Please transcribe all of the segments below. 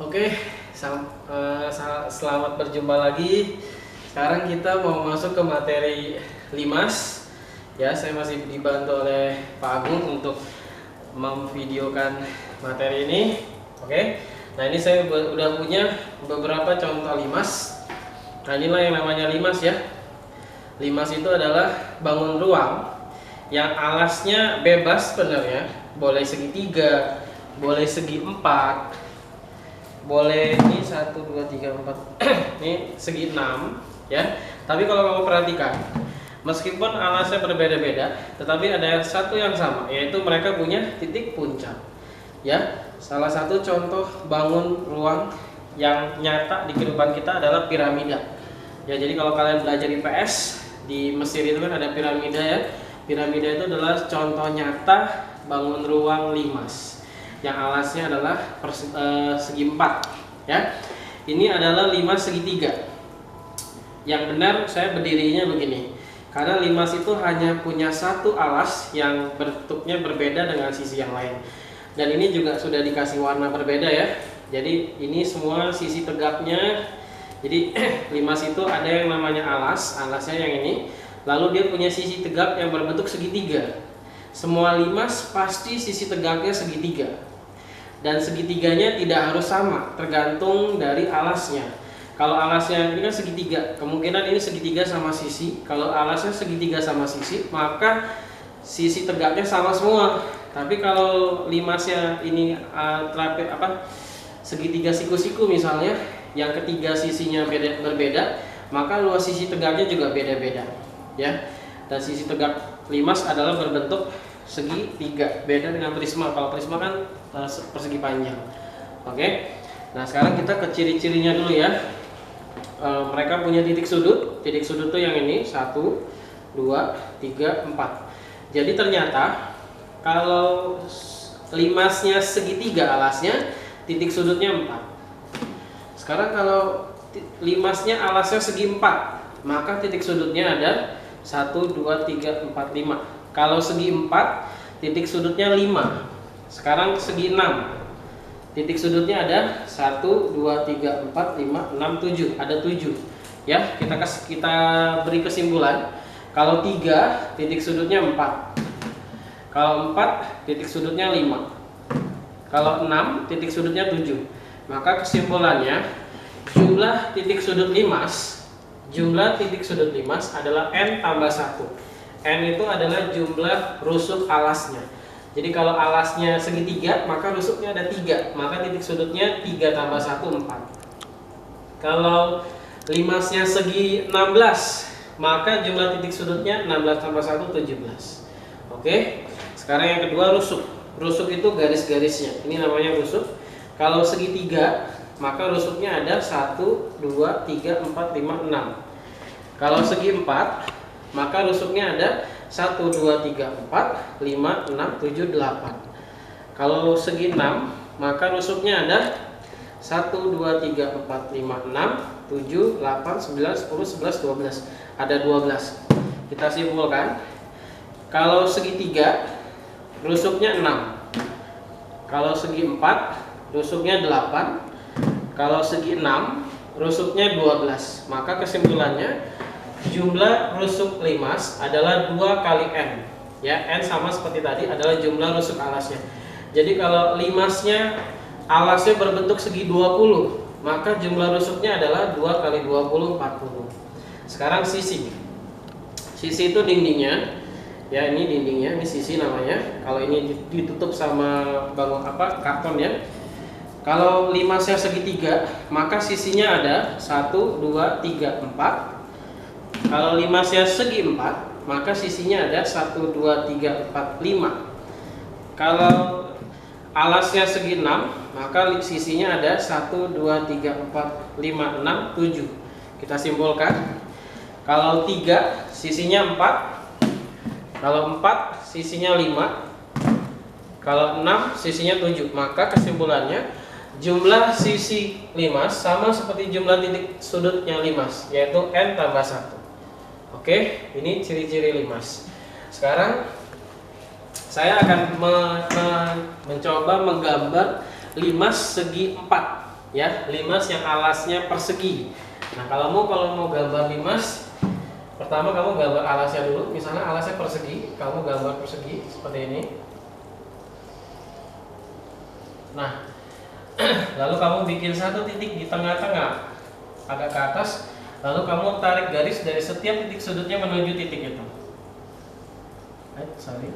Oke, selamat berjumpa lagi. Sekarang kita mau masuk ke materi limas. Ya, saya masih dibantu oleh Pak Agung untuk memvideokan materi ini. Oke, nah ini saya udah punya beberapa contoh limas. Nah inilah yang namanya limas ya. Limas itu adalah bangun ruang yang alasnya bebas sebenarnya, boleh segitiga, boleh segi empat, boleh ini 1 2 3 4 ini segi 6 ya. Tapi kalau kamu perhatikan, meskipun alasnya berbeda-beda, tetapi ada satu yang sama, yaitu mereka punya titik puncak ya. Salah satu contoh bangun ruang yang nyata di kehidupan kita adalah piramida ya. Jadi kalau kalian belajar IPS di Mesir itu kan ada piramida ya. Piramida itu adalah contoh nyata bangun ruang limas yang alasnya adalah segi 4 ya. Ini adalah limas segitiga. Yang benar saya berdirinya begini, karena limas itu hanya punya satu alas yang bentuknya berbeda dengan sisi yang lain, dan ini juga sudah dikasih warna berbeda ya. Jadi ini semua sisi tegaknya. Jadi limas itu ada yang namanya alasnya yang ini, lalu dia punya sisi tegak yang berbentuk segitiga. Semua limas pasti sisi tegaknya segitiga, dan segitiganya tidak harus sama, tergantung dari alasnya. Kalau alasnya ini kan segitiga, kemungkinan ini segitiga sama sisi. Kalau alasnya segitiga sama sisi, maka sisi tegaknya sama semua. Tapi kalau limasnya ini segitiga siku-siku misalnya, yang ketiga sisinya berbeda, maka luas sisi tegaknya juga beda-beda ya. Dan sisi tegak limas adalah berbentuk segitiga, beda dengan prisma. Kalau prisma kan persegi panjang. Oke, nah sekarang kita ke ciri-cirinya dulu ya. Mereka punya titik sudut. Titik sudut tuh yang ini 1 2 3 4. Jadi ternyata kalau limasnya segitiga alasnya, titik sudutnya 4. Sekarang kalau limasnya alasnya segi 4, maka titik sudutnya ada 1 2 3 4 5. Kalau segi 4, titik sudutnya 5. Sekarang segi 6, titik sudutnya ada 1 2 3 4 5 6 7. Ada 7 ya. Kita beri kesimpulan. Kalau 3, titik sudutnya 4. Kalau 4, titik sudutnya 5. Kalau 6, titik sudutnya 7. Maka kesimpulannya, jumlah titik sudut limas adalah n tambah 1. N itu adalah jumlah rusuk alasnya. Jadi kalau alasnya segitiga, maka rusuknya ada 3, maka titik sudutnya 3 tambah 1 4. Kalau limasnya segi 16, maka jumlah titik sudutnya 16 tambah 1 17. Oke. Sekarang yang kedua, rusuk. Rusuk itu garis-garisnya. Ini namanya rusuk. Kalau segitiga, maka rusuknya ada 1 2 3 4 5 6. Kalau segi 4, maka rusuknya ada 1 2 3 4 5 6 7 8. Kalau segi 6, maka rusuknya ada 1 2 3 4 5 6 7 8 9 10 11 12. Ada 12. Kita simpulkan. Kalau segitiga, rusuknya 6. Kalau segi 4, rusuknya 8. Kalau segi 6, rusuknya 12. Maka kesimpulannya, jumlah rusuk limas adalah 2 kali n ya. N sama seperti tadi adalah jumlah rusuk alasnya. Jadi kalau limasnya alasnya berbentuk segi 20, maka jumlah rusuknya adalah 2 kali 20 40. Sekarang sisi itu dindingnya ya. Ini dindingnya, ini sisi namanya. Kalau ini ditutup sama karton ya. Kalau limasnya segitiga, maka sisinya ada 1 2 3 4. Kalau limasnya segi 4, maka sisinya ada 1 2 3 4 5. Kalau alasnya segi 6, maka sisinya ada 1 2 3 4 5 6 7. Kita simpulkan. Kalau 3, sisinya 4. Kalau 4, sisinya 5. Kalau 6, sisinya 7. Maka kesimpulannya, jumlah sisi limas sama seperti jumlah titik sudutnya limas, yaitu n tambah 1. Oke, ini ciri-ciri limas. Sekarang saya akan mencoba menggambar limas segi 4 Ya, limas yang alasnya persegi. Nah, kalau mau gambar limas, pertama kamu gambar alasnya dulu. Misalnya alasnya persegi, kamu gambar persegi seperti ini. Nah, lalu kamu bikin satu titik di tengah-tengah, agak ke atas. Lalu kamu tarik garis dari setiap titik sudutnya menuju titik itu. Sorry.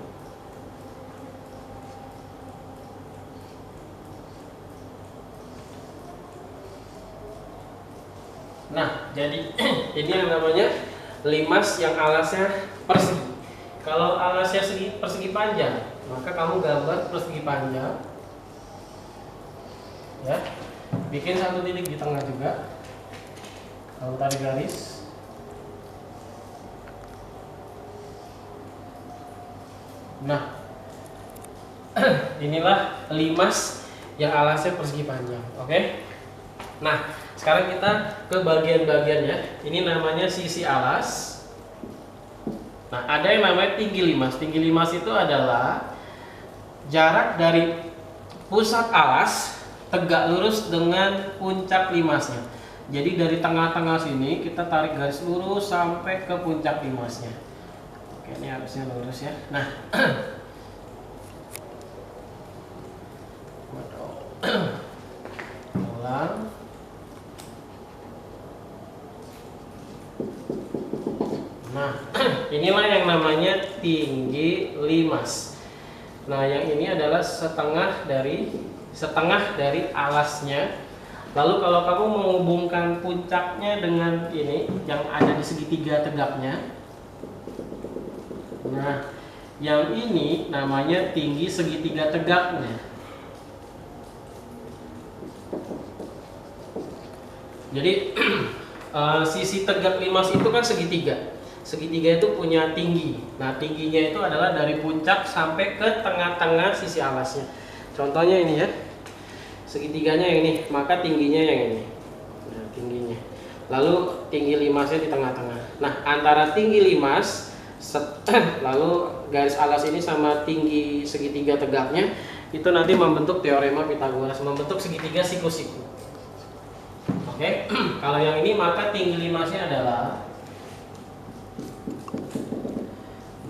Nah, jadi ini yang namanya limas yang alasnya persegi. Kalau alasnya persegi panjang, maka kamu gambar persegi panjang. Ya, bikin satu titik di tengah juga. Kamu tarik garis. Nah, inilah limas yang alasnya persegi panjang. Oke. Nah, sekarang kita ke bagian-bagiannya. Ini namanya sisi alas. Nah, ada yang namanya tinggi limas. Tinggi limas itu adalah jarak dari pusat alas tegak lurus dengan puncak limasnya. Jadi dari tengah-tengah sini kita tarik garis lurus sampai ke puncak limasnya. Oke, ini harusnya lurus ya. Nah, ulang. Nah, inilah yang namanya tinggi limas. Nah, yang ini adalah setengah dari alasnya. Lalu kalau kamu menghubungkan puncaknya dengan ini yang ada di segitiga tegaknya. Nah, yang ini namanya tinggi segitiga tegaknya. Jadi sisi tegak limas itu kan segitiga. Segitiga itu punya tinggi. Nah, tingginya itu adalah dari puncak sampai ke tengah-tengah sisi alasnya. Contohnya ini ya. Segitiganya yang ini, maka tingginya yang ini. Nah, tingginya. Lalu tinggi limasnya di tengah-tengah. Nah, antara tinggi limas lalu garis alas ini sama tinggi segitiga tegaknya itu nanti membentuk teorema Pitagoras, membentuk segitiga siku-siku. Oke. Kalau yang ini maka tinggi limasnya adalah,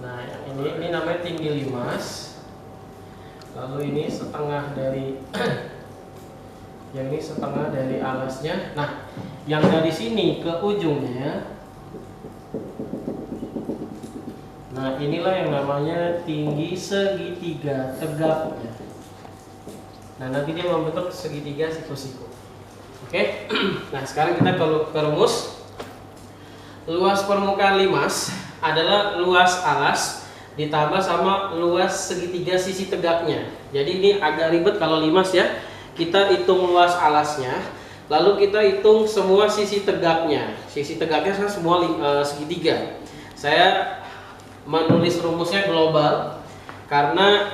nah yang ini namanya tinggi limas. Lalu ini setengah dari yang ini setengah dari alasnya. Nah, yang dari sini ke ujungnya, nah inilah yang namanya tinggi segitiga tegaknya. Nah, nanti dia membentuk segitiga siku-siku. Oke. Nah, sekarang kita ke rumus. Luas permukaan limas adalah luas alas ditambah sama luas segitiga sisi tegaknya. Jadi ini agak ribet kalau limas ya. Kita hitung luas alasnya, lalu kita hitung semua sisi tegaknya. Sisi tegaknya saya semua segitiga. Saya menulis rumusnya global karena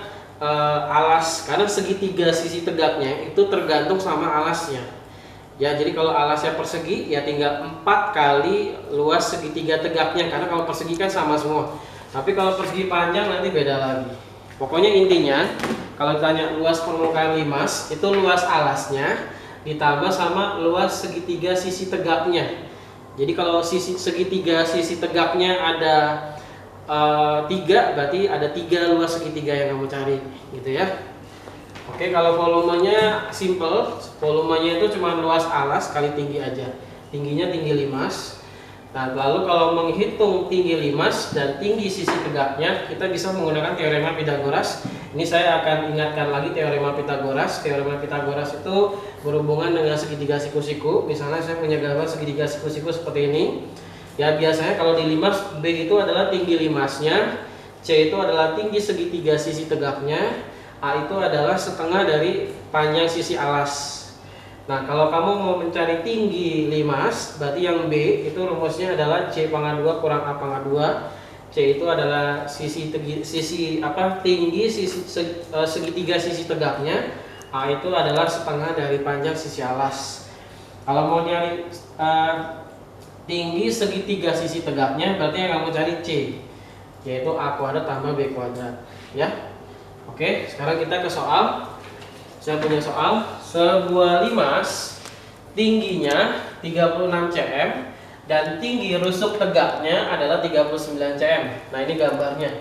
karena segitiga sisi tegaknya itu tergantung sama alasnya. Ya, jadi kalau alasnya persegi ya tinggal 4 kali luas segitiga tegaknya, karena kalau persegi kan sama semua. Tapi kalau persegi panjang nanti beda lagi. Pokoknya intinya kalau ditanya luas permukaan limas itu luas alasnya ditambah sama luas segitiga sisi tegaknya. Jadi kalau segitiga sisi tegaknya ada 3, berarti ada 3 luas segitiga yang kamu cari, gitu ya. Oke, kalau volumenya simple, volumenya itu cuma luas alas kali tinggi aja. Tingginya tinggi limas. Nah, lalu kalau menghitung tinggi limas dan tinggi sisi tegaknya, kita bisa menggunakan teorema Pitagoras. Ini saya akan ingatkan lagi teorema Pitagoras. Teorema Pitagoras itu berhubungan dengan segitiga siku-siku. Misalnya saya punya gambar segitiga siku-siku seperti ini. Ya, biasanya kalau di limas, B itu adalah tinggi limasnya, C itu adalah tinggi segitiga sisi tegaknya, A itu adalah setengah dari panjang sisi alas. Nah, kalau kamu mau mencari tinggi limas, berarti yang B itu rumusnya adalah C pangkat 2 kurang A pangkat 2. C itu adalah tinggi segitiga sisi tegaknya. A itu adalah setengah dari panjang sisi alas. Kalau mau nyari tinggi segitiga sisi tegaknya, berarti yang kamu cari C, yaitu A kuadrat tambah B kuadrat, ya. Oke, sekarang kita ke soal. Saya punya soal. Sebuah limas tingginya 36 cm dan tinggi rusuk tegaknya adalah 39 cm. Nah, ini gambarnya.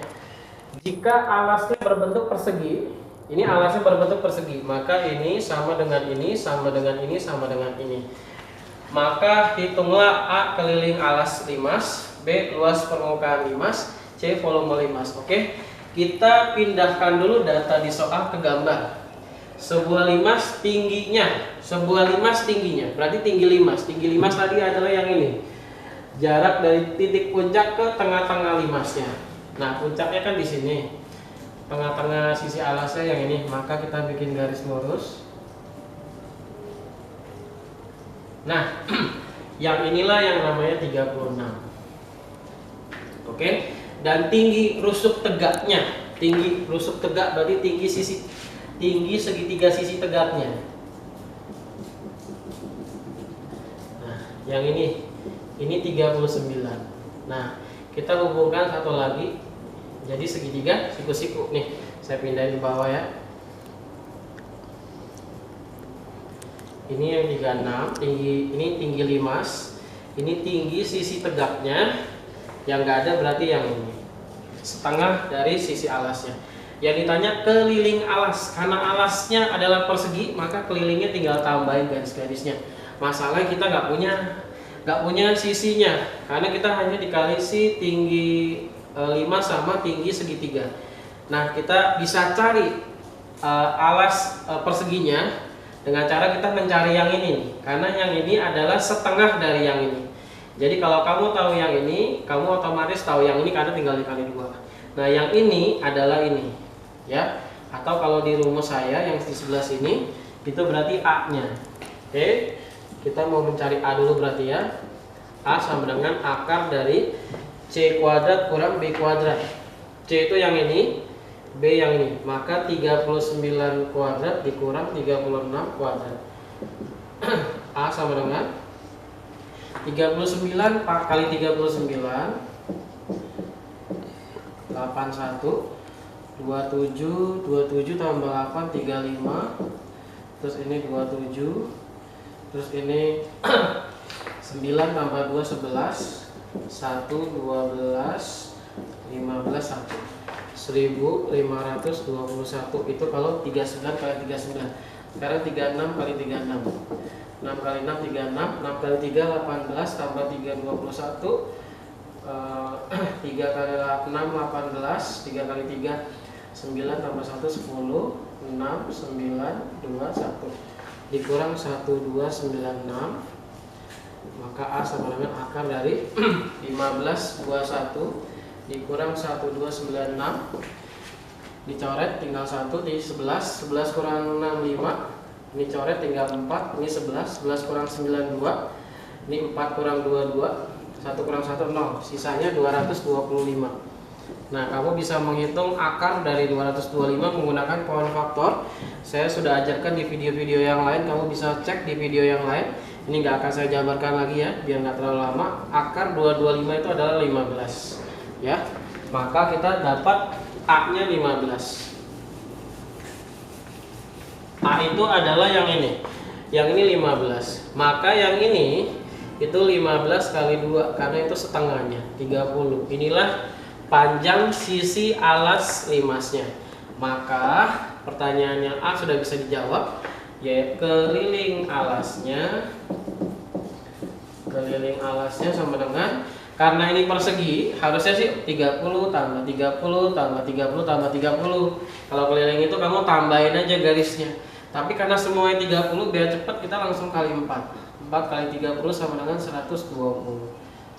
Jika alasnya berbentuk persegi, ini alasnya berbentuk persegi, maka ini sama dengan ini, sama dengan ini, sama dengan ini. Maka hitunglah A keliling alas limas, B luas permukaan limas, C volume limas. Oke, kita pindahkan dulu data di soal ke gambar. Sebuah limas tingginya, berarti tinggi limas. Tinggi limas tadi adalah yang ini. Jarak dari titik puncak ke tengah-tengah limasnya. Nah, puncaknya kan di sini. Tengah-tengah sisi alasnya yang ini, maka kita bikin garis lurus. Nah, yang inilah yang namanya 36. Oke, dan tinggi rusuk tegaknya. Tinggi rusuk tegak berarti tinggi segitiga sisi tegaknya. Nah, yang ini 39. Nah, kita hubungkan satu lagi jadi segitiga siku-siku. Nih, saya pindahin ke bawah ya. Ini yang 36, ini tinggi limas, ini tinggi sisi tegaknya. Yang nggak ada berarti yang ini, setengah dari sisi alasnya. Yang ditanya keliling alas, karena alasnya adalah persegi, maka kelilingnya tinggal tambahin garis-garisnya. Masalahnya kita nggak punya sisinya, karena kita hanya dikasih tinggi 5 sama tinggi segitiga. Nah, kita bisa cari alas perseginya dengan cara kita mencari yang ini, karena yang ini adalah setengah dari yang ini. Jadi kalau kamu tahu yang ini, kamu otomatis tahu yang ini karena tinggal dikali 2. Nah, yang ini adalah ini, ya. Atau kalau di rumus saya yang di sebelah sini, itu berarti A-nya. Oke, kita mau mencari A dulu berarti ya. A sama dengan akar dari C kuadrat kurang B kuadrat. C itu yang ini, B yang ini. Maka 39 kuadrat dikurang 36 kuadrat. A sama dengan 39 kali 39 81 27 tambah 8 35, terus ini 27, terus ini 9 tambah 2 11, 1 12 15 1 1521. Itu kalau 39 kali 39. Sekarang 36 kali 36, 6 kali 6 36, 6 kali 3 18 tambah 3 21, 3 kali 6 18, 3 kali 3 9 tambah 1 10, 6 9 2 1 dikurang 1296. Maka A sama dengan akar dari 1521 dikurang 1296, dicoret tinggal 1 di 11, 11 kurang 65, ini coret tinggal 4, ini 11, 11 kurang 92, ini 4 kurang 22, 1 kurang 1 0, sisanya 225. Nah, kamu bisa menghitung akar dari 225 menggunakan power faktor. Saya sudah ajarkan di video-video yang lain, kamu bisa cek di video yang lain. Ini nggak akan saya jabarkan lagi ya, biar nggak terlalu lama. Akar 225 itu adalah 15, ya. Maka kita dapat A-nya 15. A itu adalah yang ini. Yang ini 15. Maka yang ini itu 15 kali 2 karena itu setengahnya 30. Inilah panjang sisi alas limasnya. Maka pertanyaannya A sudah bisa dijawab, yaitu keliling alasnya sama dengan, karena ini persegi harusnya sih 30 tambah 30 tambah 30 tambah 30. Kalau keliling itu kamu tambahin aja garisnya. Tapi karena semuanya 30 biar cepat kita langsung kali 4. 4 kali 30 sama dengan 120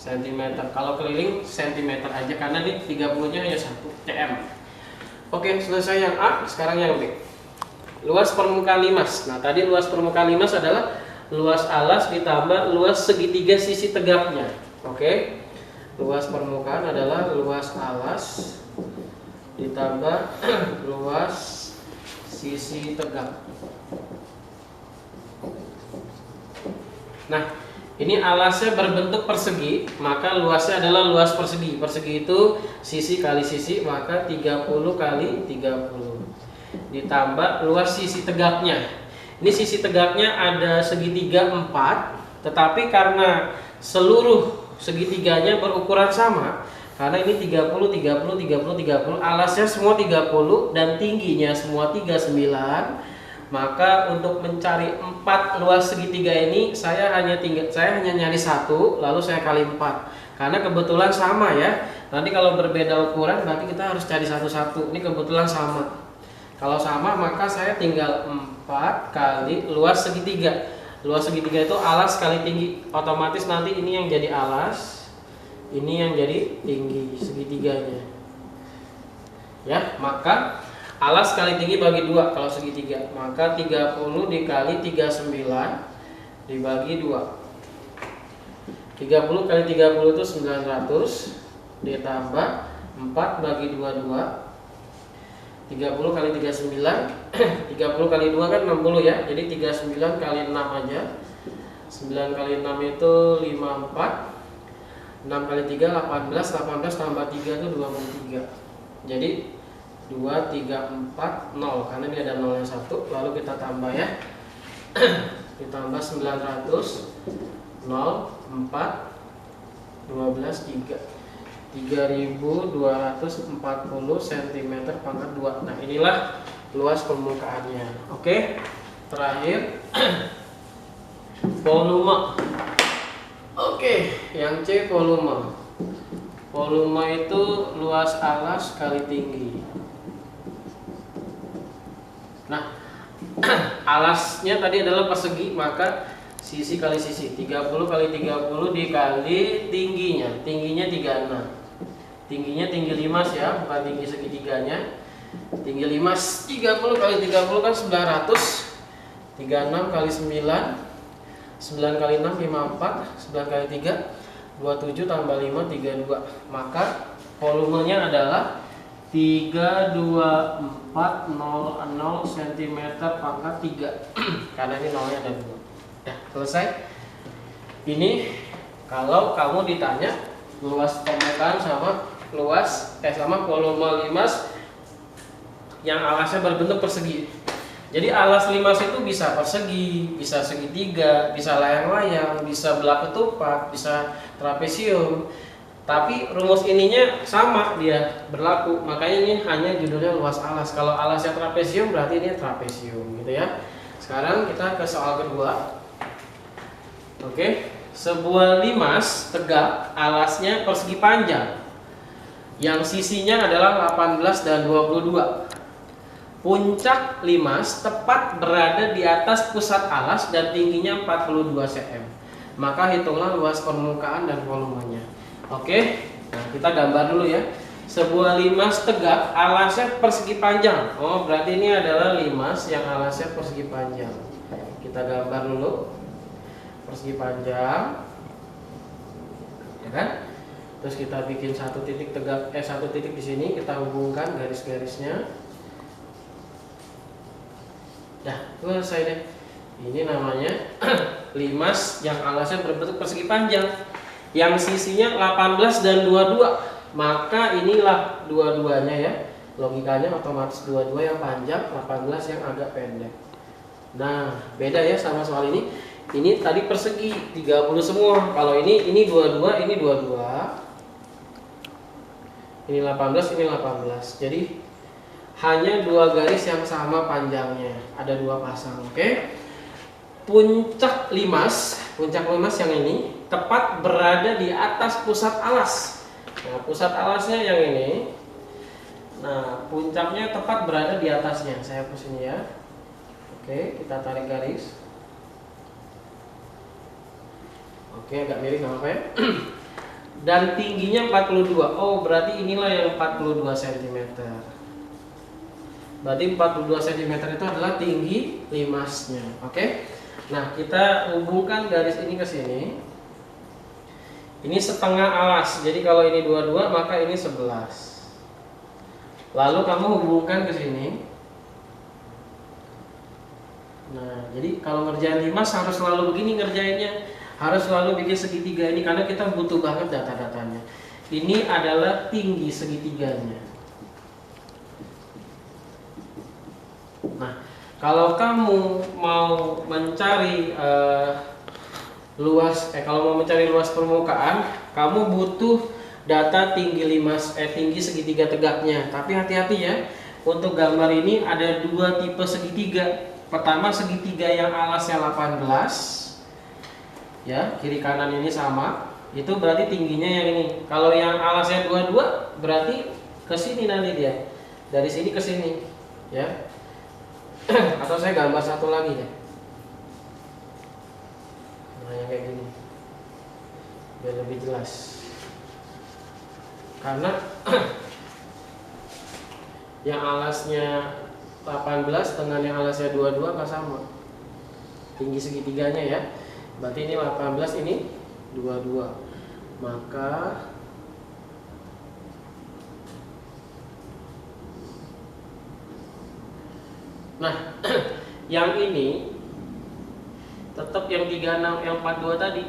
cm. Kalau keliling cm aja karena di 30-nya hanya 1 cm. Oke, selesai yang A, sekarang yang B. Luas permukaan limas. Nah, tadi luas permukaan limas adalah luas alas ditambah luas segitiga sisi tegaknya. Oke. Luas permukaan adalah luas alas ditambah luas sisi tegak. Nah, ini alasnya berbentuk persegi, maka luasnya adalah luas persegi. Persegi itu sisi kali sisi, maka 30 kali 30. Ditambah luas sisi tegaknya. Ini sisi tegaknya ada segitiga 4, tetapi karena seluruh segitiganya berukuran sama, karena ini 30, 30, 30, 30, alasnya semua 30 dan tingginya semua 39, maka untuk mencari 4 luas segitiga ini saya hanya nyari 1, lalu saya kali 4. Karena kebetulan sama ya. Nanti kalau berbeda ukuran berarti kita harus cari satu-satu. Ini kebetulan sama. Kalau sama maka saya tinggal 4 kali luas segitiga. Luas segitiga itu alas kali tinggi. Otomatis nanti ini yang jadi alas, ini yang jadi tinggi segitiganya. Ya, maka alas kali tinggi bagi 2 kalau segitiga. Maka 30 dikali 39 dibagi 2. 30 kali 30 itu 900 ditambah 4 bagi 22. 30 kali 39 30 kali 2 kan 60 ya. Jadi 39 kali 6 aja. 9 kali 6 itu 54. 6 kali 3 18. 18 tambah 3 itu 23. Jadi 2, 3, 4, 0. Karena ini ada 0 yang 1. Lalu kita tambah ya. Ditambah 900 0, 4 12, 3 3240 cm pangkat 2. Nah inilah luas permukaannya. Oke, terakhir volume. Oke, yang C volume. Volume itu luas alas kali tinggi. Nah alasnya tadi adalah persegi, maka sisi kali sisi 30 kali 30 dikali tingginya. Tingginya 36. Tingginya tinggi limas ya, bukan tinggi segitiganya. Tinggi limas 30 kali 30 kan 900. 36 kali 9 9 kali 6 54. 9 kali 3 27 tambah 5 32. Maka volumenya adalah 32400 cm pangkat 3. Karena ini nolnya ada 2. Ya, selesai. Ini kalau kamu ditanya luas permukaan sama sama volume limas yang alasnya berbentuk persegi. Jadi alas limas itu bisa persegi, bisa segitiga, bisa layang-layang, bisa belah ketupat, bisa trapesium. Tapi rumus ininya sama, dia berlaku. Makanya ini hanya judulnya luas alas. Kalau alasnya trapesium berarti ini trapesium gitu ya. Sekarang kita ke soal kedua. Oke, sebuah limas tegak alasnya persegi panjang yang sisinya adalah 18 dan 22. Puncak limas tepat berada di atas pusat alas dan tingginya 42 cm. Maka hitunglah luas permukaan dan volumenya. Oke, nah kita gambar dulu ya. Sebuah limas tegak alasnya persegi panjang. Oh, berarti ini adalah limas yang alasnya persegi panjang. Kita gambar dulu persegi panjang, ya kan? Terus kita bikin satu titik tegak, satu titik di sini, kita hubungkan garis-garisnya. Dah, selesai deh. Ini namanya limas yang alasnya berbentuk persegi panjang, yang sisinya 18 dan 22. Maka inilah dua-duanya ya. Logikanya otomatis dua-dua yang panjang, 18 yang agak pendek. Nah, beda ya sama soal ini. Ini tadi persegi 30 semua. Kalau ini 22, ini 22. Ini 18, ini 18. Jadi hanya dua garis yang sama panjangnya. Ada dua pasang, oke? Puncak limas yang ini tepat berada di atas pusat alas. Nah, pusat alasnya yang ini. Nah, puncaknya tepat berada di atasnya. Saya hapus ini ya. Oke, kita tarik garis. Oke, agak miring nggak apa-apa ya. Dan tingginya 42. Oh, berarti inilah yang 42 cm. Berarti 42 cm itu adalah tinggi limasnya. Oke. Nah, kita hubungkan garis ini ke sini. Ini setengah alas. Jadi kalau ini 22, maka ini 11. Lalu kamu hubungkan ke sini. Nah, jadi kalau ngerjain limas harus selalu begini ngerjainnya. Harus selalu bikin segitiga ini karena kita butuh banget data-datanya. Ini adalah tinggi segitiganya. Nah, Kalau kamu mau mencari kalau mau mencari luas permukaan, kamu butuh data tinggi segitiga tegaknya. Tapi hati-hati ya, untuk gambar ini ada dua tipe segitiga. Pertama, segitiga yang alasnya 18, ya, kiri kanan ini sama, itu berarti tingginya yang ini. Kalau yang alasnya 22, berarti ke sini nanti dia, dari sini ke sini, ya. Atau saya gambar satu lagi deh. Nah, yang kayak gini, biar lebih jelas. Karena yang alasnya 18 dengan yang alasnya 22 nggak sama tinggi segitiganya ya. Berarti ini 18, ini 22. Maka nah, yang ini tetap yang 36, yang 42 tadi.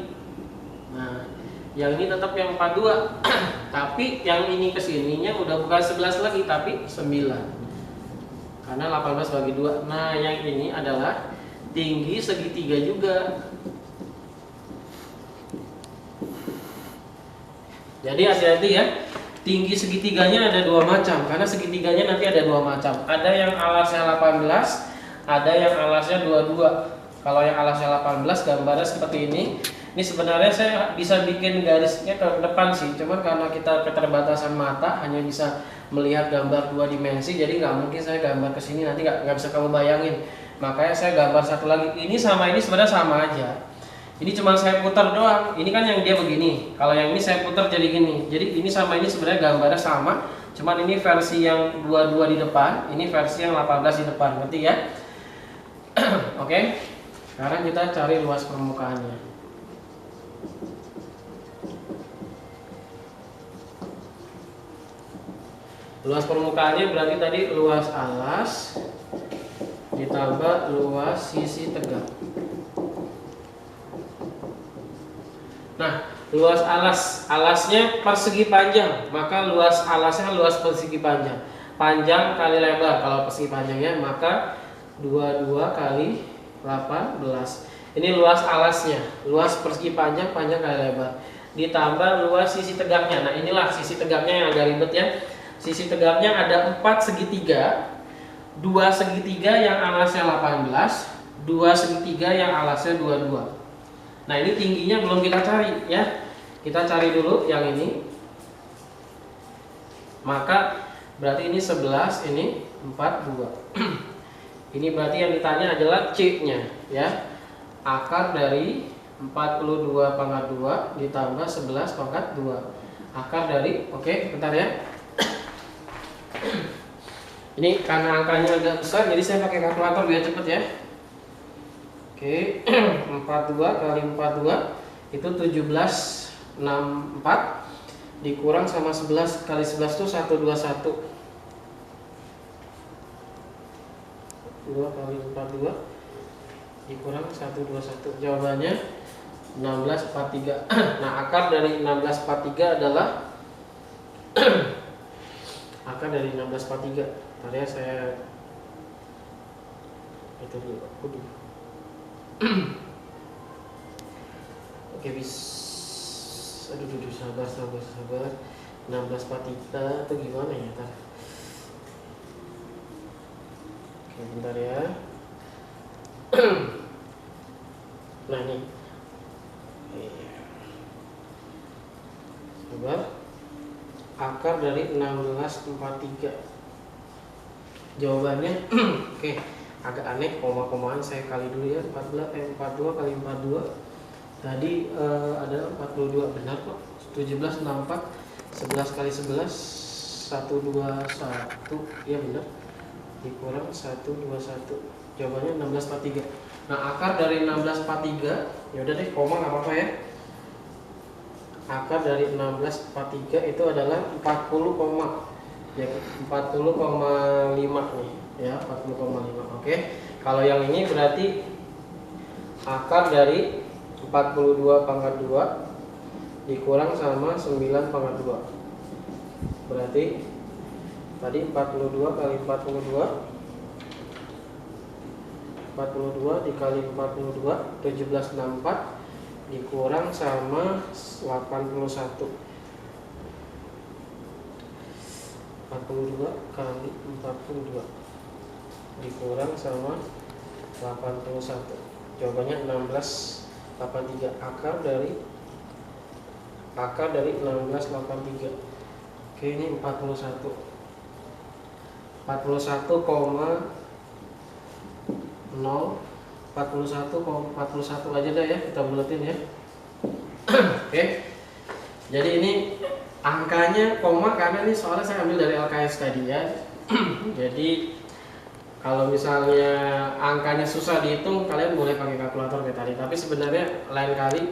Nah, yang ini tetap yang 42. Tapi yang ini kesininya udah bukan 11 lagi, tapi 9. Karena 18 bagi 2. Nah, yang ini adalah tinggi segitiga juga. Jadi hati-hati ya. Tinggi segitiganya ada dua macam, karena segitiganya nanti ada dua macam. Ada yang alasnya 18, ada yang alasnya 22. Kalau yang alasnya 18 gambarnya seperti ini. Ini sebenarnya saya bisa bikin garisnya ke depan sih, cuman karena kita keterbatasan mata hanya bisa melihat gambar dua dimensi, jadi nggak mungkin saya gambar ke sini, nanti nggak bisa kamu bayangin. Makanya saya gambar satu lagi. Ini sama ini sebenarnya sama aja. Ini cuma saya putar doang. Ini kan yang dia begini. Kalau yang ini saya putar jadi gini. Jadi ini sama ini sebenarnya gambarnya sama. Cuman ini versi yang 22 di depan. Ini versi yang 18 di depan. Ngerti ya? Oke. Sekarang kita cari luas permukaannya. Luas permukaannya berarti tadi luas alas ditambah luas sisi tegak. Nah, luas alasnya persegi panjang, maka luas alasnya luas persegi panjang. Panjang kali lebar kalau persegi panjangnya, maka 22 kali 18. Ini luas alasnya, luas persegi panjang, panjang kali lebar. Ditambah luas sisi tegaknya. Nah, inilah sisi tegaknya yang agak ribet ya. Sisi tegaknya ada 4 segitiga, 2 segitiga yang alasnya 18, 2 segitiga yang alasnya 22. Nah, ini tingginya belum kita cari ya. Kita cari dulu yang ini. Maka berarti ini 11, ini 42. Ini berarti yang ditanya adalah C-nya ya. Akar dari 42 pangkat 2 ditambah 11 pangkat 2. Akar dari, oke, bentar ya. Ini karena angkanya agak besar, jadi saya pakai kalkulator biar cepet ya. Oke, 42 kali 42 itu 1764 dikurang sama 11 kali 11 itu 121. 2 kali 42 dikurang 121. Jawabannya 1643. Nah, akar dari 1643 adalah akar dari 1643. Tadi saya itu dulu. Oke, aduh, sabar 1643 itu gimana ya, tar. Oke, bentar ya. Nah, nih sabar. Akar dari 1643. Jawabannya oke, agak aneh, koma-komaan saya kali dulu ya. 42 kali 42 tadi ada 42, benar kok. 1764, 11 kali 11 121, ya benar, dikurang 121. Jawabannya 1643. Nah, akar dari 1643, ya udah deh, koma nggak apa-apa ya. Akar dari 1643 itu adalah 40, ya 40,5 nih ya, 40,5. Oke. Kalau yang ini berarti akar dari 42 pangkat 2 dikurang sama 9 pangkat 2. Berarti tadi 42 kali 42 42 dikali 42, 1764 dikurang sama 81. 42 kali 42 dikurang sama 81. Jawabannya 1683. Akar dari 1683. Oke, ini 41. 41 aja dah ya, kita buletin ya. Oke. Jadi ini angkanya koma karena ini soalnya saya ambil dari LKS tadi ya. Jadi kalau misalnya angkanya susah dihitung, kalian boleh pakai kalkulator kayak tadi. Tapi sebenarnya lain kali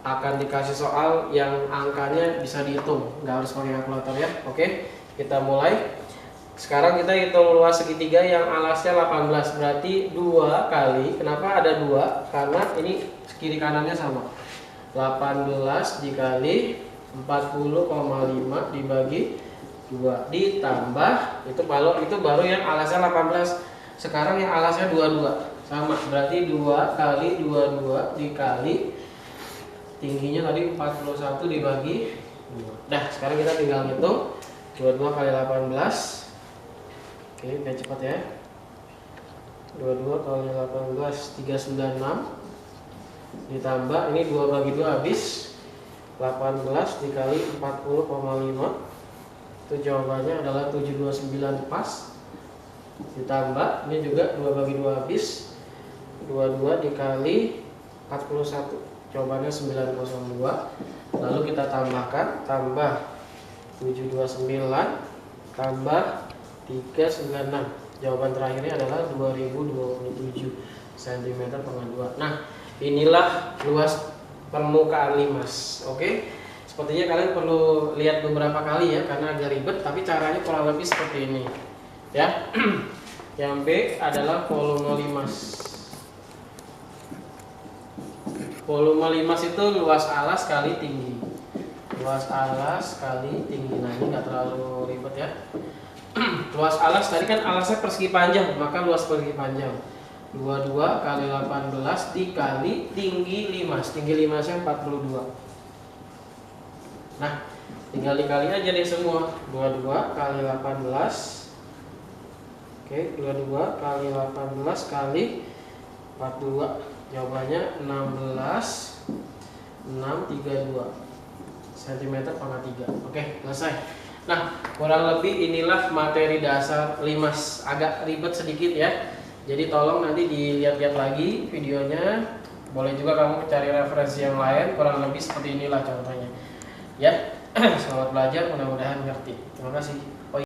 akan dikasih soal yang angkanya bisa dihitung, nggak harus pakai kalkulator ya. Oke, kita mulai. Sekarang kita hitung luas segitiga yang alasnya 18, berarti 2 kali. Kenapa ada 2? Karena ini kiri kanannya sama. 18 dikali 40,5 dibagi 2 ditambah itu baru yang alasnya 18. Sekarang yang alasnya 22 sama, berarti 2 kali 22 dikali tingginya tadi 41 dibagi 2. Dah, sekarang kita tinggal hitung 22 kali 18. Oke, biar cepat ya. 22 kali 18 396 ditambah ini 2 bagi 2 habis 18 dikali 40,5, itu jawabannya adalah 729 pas. Ditambah ini juga 2 bagi 2 habis 22 dikali 41, jawabannya 902. Lalu kita tambahkan, tambah 729 tambah 396, jawaban terakhirnya adalah 2027 cm². Nah, inilah luas permukaan limas. Oke, sepertinya kalian perlu lihat beberapa kali ya, karena agak ribet, tapi caranya kurang lebih seperti ini ya. Yang B adalah volume limas. Volume limas itu luas alas kali tinggi. Luas alas kali tinggi. Nah, ini nggak terlalu ribet ya. Luas alas tadi kan alasnya persegi panjang, maka luas persegi panjang 22 kali 18 dikali tinggi limas. Tinggi limasnya 42. Nah, tinggal dikali aja deh semua. 22 kali 18. Oke, 22 kali 18 kali 42, jawabannya 16,632 cm². Oke, selesai. Nah, kurang lebih inilah materi dasar limas. Agak ribet sedikit ya. Jadi tolong nanti dilihat-lihat lagi videonya. Boleh juga kamu cari referensi yang lain. Kurang lebih seperti inilah contohnya. Ya, selamat belajar. Mudah-mudahan ngerti. Terima kasih.